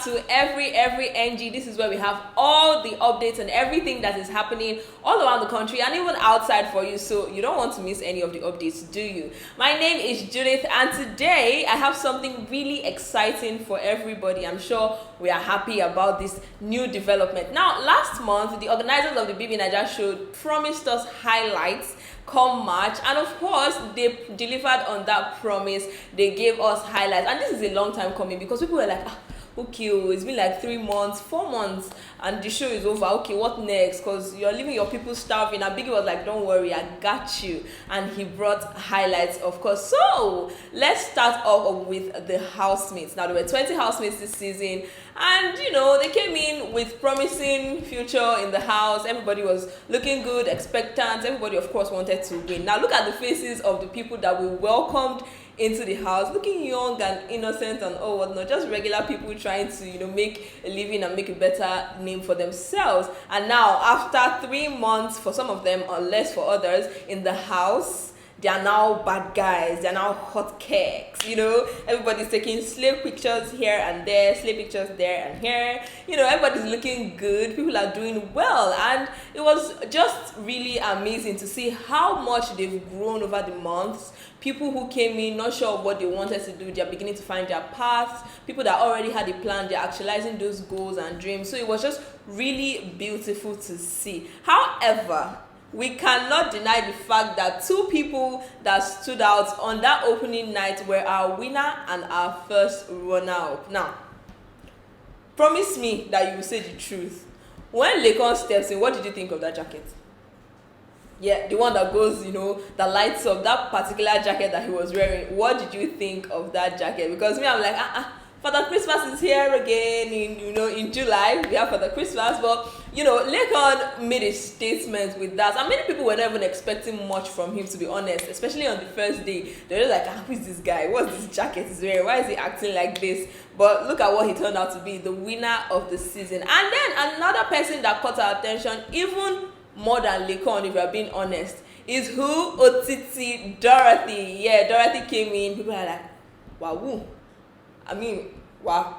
to every NG. This is where we have all the updates and everything that is happening all around the country and even outside for you, so you don't want to miss any of the updates, do you? My name is Judith, and today I have something really exciting for everybody. I'm sure we are happy about this new development. Now, last month the organizers of the BBNaija show promised us highlights come March, and of course they delivered on that promise. They gave us highlights, and this is a long time coming because people were like, okay, it's been like 3 months, 4 months, and the show is over. Okay, what next? Because you're leaving your people starving. And Biggie was like, don't worry, I got you. And he brought highlights, of course. So let's start off with the housemates. Now, there were 20 housemates this season, and you know, they came in with promising future in the house. Everybody was looking good, expectant. Everybody, of course, wanted to win. Now, look at the faces of the people that we welcomed into the house, looking young and innocent and all whatnot, just regular people trying to, you know, make a living and make a better name for themselves. And now, after 3 months for some of them or less for others in the house, they are now bad guys, they are now hot cakes, you know. Everybody's taking slave pictures here and there, slave pictures there and here, you know. Everybody's looking good, people are doing well, and it was just really amazing to see how much they've grown over the months. People who came in not sure of what they wanted to do, they're beginning to find their paths. People that already had a plan, they're actualizing those goals and dreams. So it was just really beautiful to see. However, we cannot deny the fact that 2 people that stood out on that opening night were our winner and our first runner-up. Now, promise me that you will say the truth. When Laycon steps in, what did you think of that jacket? Yeah, the one that goes, you know, that lights up, that particular jacket that he was wearing. What did you think of that jacket? Because me, I'm like, Father Christmas is here again in July. We have Father Christmas, but you know, Laycon made a statement with that, and many people were not even expecting much from him, to be honest, especially on the first day. They were like, who is this guy? What's this jacket he's wearing? Why is he acting like this? But look at what he turned out to be, the winner of the season. And then another person that caught our attention, even more than Laycon, if we are being honest, is who? Otiti Dorathy. Yeah, Dorathy came in. People are like, wow, I mean, wow,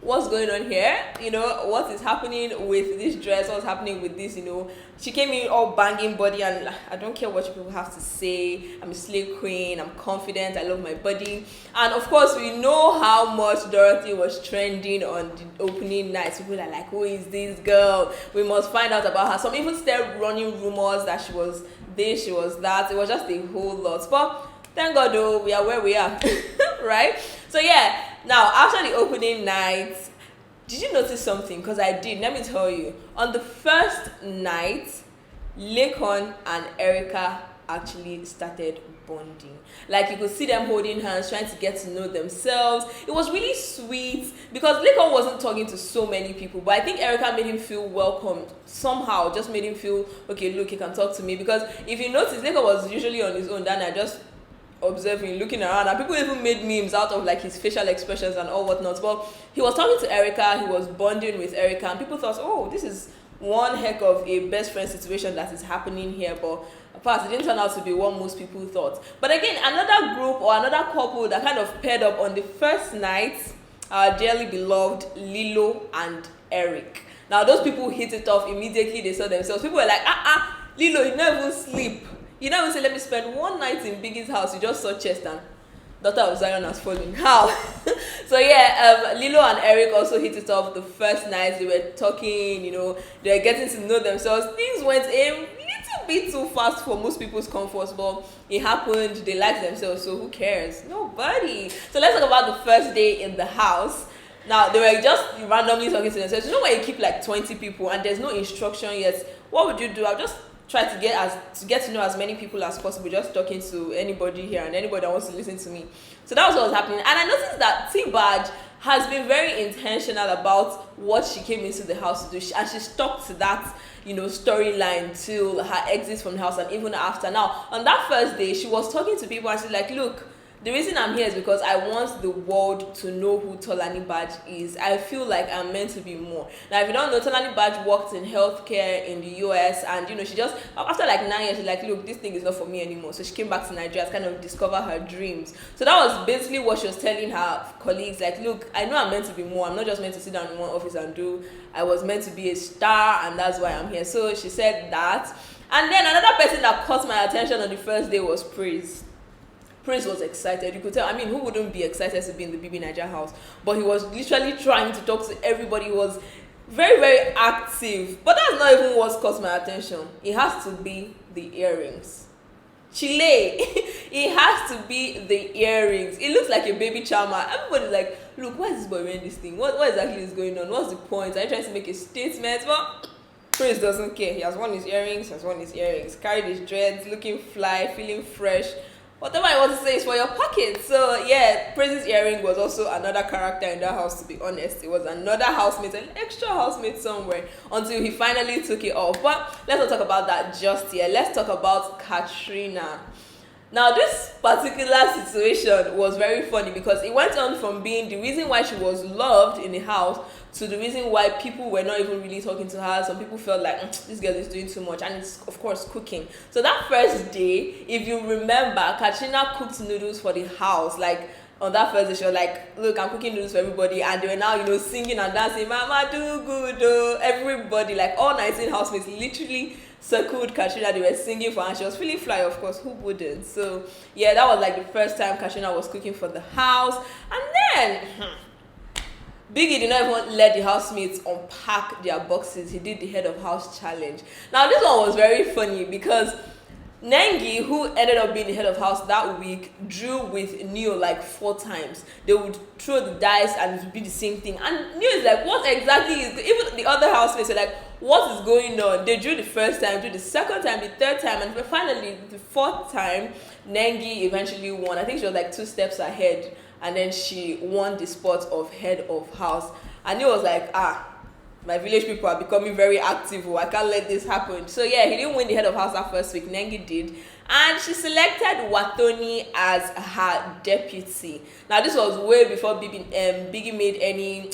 what's going on here? You know, what is happening with this dress? What's happening with this? You know, she came in all banging body, and I don't care what you people have to say. I'm a slave queen. I'm confident. I love my body. And of course, we know how much Dorathy was trending on the opening night. So people are like, who is this girl? We must find out about her. Some even started running rumors that she was this, she was that. It was just a whole lot. But thank God, though, we are where we are, right? So yeah, now after the opening night, did you notice something? Because I did. Let me tell you. On the first night, Laycon and Erica actually started bonding. Like, you could see them holding hands, trying to get to know themselves. It was really sweet because Laycon wasn't talking to so many people, but I think Erica made him feel welcomed somehow. Just made him feel, okay, look, he can talk to me. Because if you notice, Laycon was usually on his own. Then I just observing, looking around, and people even made memes out of like his facial expressions and all whatnot. But he was talking to Erica, he was bonding with Erica, and people thought, oh, this is one heck of a best friend situation that is happening here. But apart, it didn't turn out to be what most people thought. But again, another group or another couple that kind of paired up on the first night, our dearly beloved Lilo and Eric. Now, those people hit it off immediately. They saw themselves. People were like, Lilo, you never even sleep. You never even say, let me spend one night in Biggie's house. You just saw chest and daughter of Zion has fallen. How? So yeah, Lilo and Eric also hit it off the first night. They were talking, you know, they were getting to know themselves. Things went a little bit too fast for most people's comforts, but it happened. They liked themselves, so who cares? Nobody. So let's talk about the first day in the house. Now, they were just randomly talking to themselves. You know when you keep like 20 people and there's no instruction yet, what would you do? I'll just try to get to know as many people as possible, just talking to anybody here and anybody that wants to listen to me. So that was what was happening. And I noticed that T-Badge has been very intentional about what she came into the house to do. And she stuck to that, you know, storyline till her exit from the house and even after. Now, on that first day, she was talking to people and she's like, look, The reason I'm here is because I want the world to know who Tolani Badge is. I feel like I'm meant to be more. Now, if you don't know, Tolani Badge worked in healthcare in the US, and she just, after like 9 years, she's like, look, this thing is not for me anymore. So she came back to Nigeria to kind of discover her dreams. So that was basically what she was telling her colleagues, like, look, I know I'm meant to be more. I'm not just meant to sit down in one office and do. I was meant to be a star, and that's why I'm here. So she said that. And then another person that caught my attention on the first day was Praise. Prince was excited. You could tell. I mean, who wouldn't be excited to be in the BBNaija house? But he was literally trying to talk to everybody. He was very, very active. But that's not even what caught my attention. It has to be the earrings. Chile. It has to be the earrings. It looks like a baby charmer. Everybody's like, look, why is this boy wearing this thing? What exactly is going on? What's the point? Are you trying to make a statement? Well, Prince doesn't care. He has worn his earrings. Carried his dreads, looking fly, feeling fresh. Whatever I want to say is for your pocket. So yeah, Prince's earring was also another character in that house, to be honest. It was another housemate, an extra housemate somewhere, until he finally took it off. But let's not talk about that just yet. Let's talk about Katrina. Now, this particular situation was very funny because it went on from being the reason why she was loved in the house to the reason why people were not even really talking to her. Some people felt like, this girl is doing too much. And it's, of course, cooking. So that first day, if you remember, Katrina cooked noodles for the house. Like, on that first day, she was like, look, I'm cooking noodles for everybody. And they were now, singing and dancing, Mama, do good, oh. Everybody, like all 19 housemates, literally circled Katrina. They were singing for her, and she was feeling fly, of course. Who wouldn't? So yeah, that was like the first time Katrina was cooking for the house. And then Biggie did not even let the housemates unpack their boxes. He did the head of house challenge. Now this one was very funny because Nengi, who ended up being the head of house that week, drew with Neo like 4 times. They would throw the dice and it would be the same thing. And Neo is like, what exactly is... Even the other housemates were like, what is going on? They drew the first time, drew the second time, the third time, and finally the 4th time, Nengi eventually won. I think she was like 2 steps ahead, and then she won the spot of head of house. And Neo was like, my village people are becoming very active. I can't let this happen. So yeah, he didn't win the head of house that first week. Nengi did. And she selected Watoni as her deputy. Now this was way before Biggie made any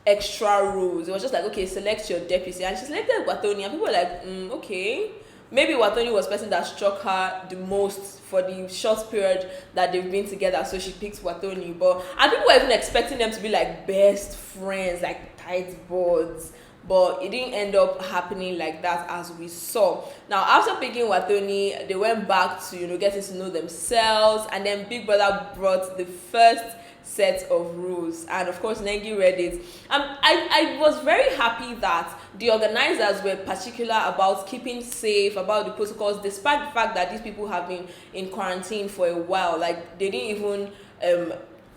extra rules. It was just like, okay, select your deputy. And she selected Watoni. And people were like, okay. Maybe Watoni was the person that struck her the most for the short period that they've been together. So she picked Watoni. And people were even expecting them to be like best friends, like tight buds. But it didn't end up happening like that, as we saw. Now, after picking Watoni, they went back to, getting to know themselves. And then Big Brother brought the first set of rules. And of course, Nengi read it. I was very happy that the organizers were particular about keeping safe, about the protocols, despite the fact that these people have been in quarantine for a while. Like, they didn't even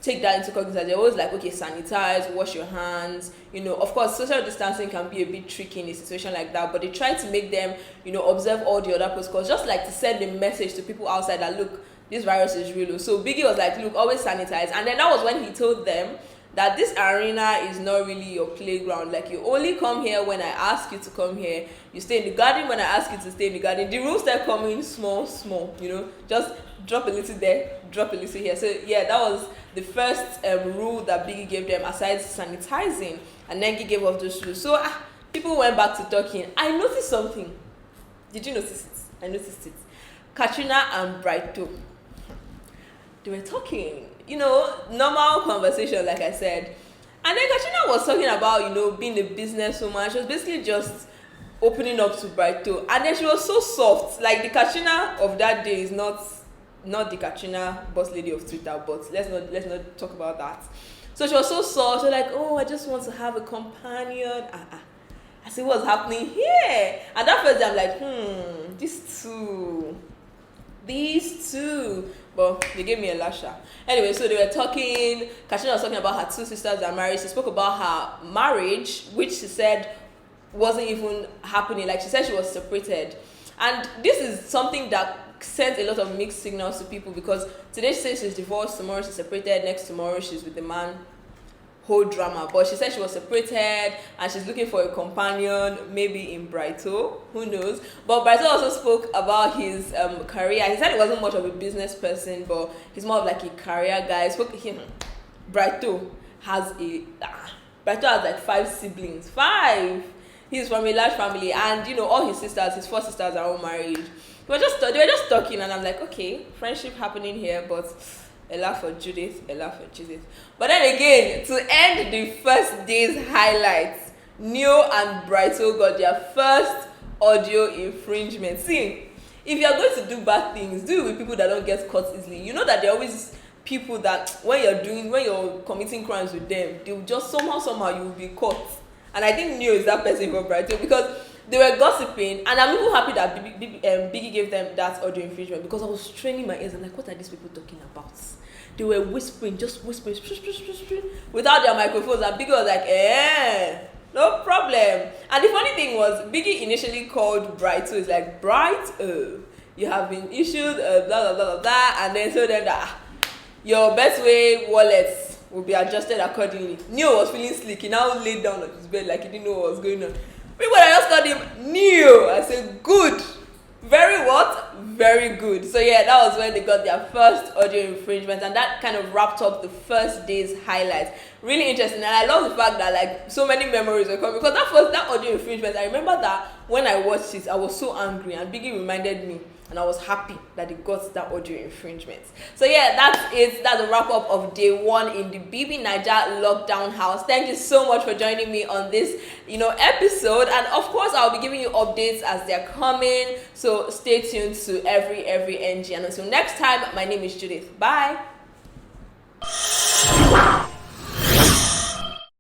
take that into cognizance. They're always like, okay, sanitize, wash your hands. Of course, social distancing can be a bit tricky in a situation like that, but they try to make them, observe all the other protocols, just like to send a message to people outside that, look, this virus is real. So Biggie was like, look, always sanitize. And then that was when he told them that this arena is not really your playground. Like, you only come here when I ask you to come here. You stay in the garden when I ask you to stay in the garden. The rules start coming small, just drop a little there, drop a little here. So yeah, that was the first rule that Biggie gave them, aside sanitizing. And then he gave off those rules. So people went back to talking. I noticed something. Did you notice it? I noticed it. Katrina and Brighto, they were talking, normal conversation, like I said. And then Katrina was talking about, being a businesswoman. She was basically just opening up to Brighto. And then she was so soft. Like, the Katrina of that day is not the Katrina boss lady of Twitter, but let's not talk about that. So she was so soft. She was like, oh, I just want to have a companion. I see what's happening here. And that first day I'm like, these two. But they gave me a lasher. Anyway, so they were talking. Katrina was talking about her 2 sisters that are married. She spoke about her marriage, which she said wasn't even happening. Like, she said she was separated. And this is something that sent a lot of mixed signals to people, because today she says she's divorced, tomorrow she's separated, next tomorrow she's with the man. whole drama. But she said she was separated and she's looking for a companion, maybe in Brighto, who knows. But Brighto also spoke about his career. He said he wasn't much of a business person, but he's more of like a career guy. Brighto has Brighto has like 5 siblings. 5. He's from a large family, and you know, all his 4 sisters are all married. They were just talking, and I'm like, okay, friendship happening here, but Ella for Judith, Ella for Judith. But then again, to end the first day's highlights, Neo and Brighto got their first audio infringement. See, if you're going to do bad things, do it with people that don't get caught easily. You know that there are always people that when you're committing crimes with them, they'll just somehow you will be caught. And I think Neo is that person for Brighto, because they were gossiping, and I'm even happy that Biggie gave them that audio infringement, because I was straining my ears and like, what are these people talking about? They were whispering, just whispering, without their microphones, and Biggie was like, no problem. And the funny thing was, Biggie initially called Brighto, it's like, Bright, you have been issued blah blah blah blah blah, and then told them that your best way wallets will be adjusted accordingly. Neo was feeling sleek. He now laid down on his bed like he didn't know what was going on. When I just called him Neo, I said, good. Very what? Very good. So yeah, that was when they got their first audio infringement, and that kind of wrapped up the first day's highlights. Really interesting, and I love the fact that like so many memories are coming, because that audio infringement, I remember that when I watched it, I was so angry, and Biggie reminded me, and I was happy that they got that audio infringement. So yeah, that's it. That's a wrap up of day 1 in the BBNaija Lockdown house. Thank you so much for joining me on this, episode. And of course, I'll be giving you updates as they're coming. So stay tuned to every NG. And until next time, my name is Judith. Bye.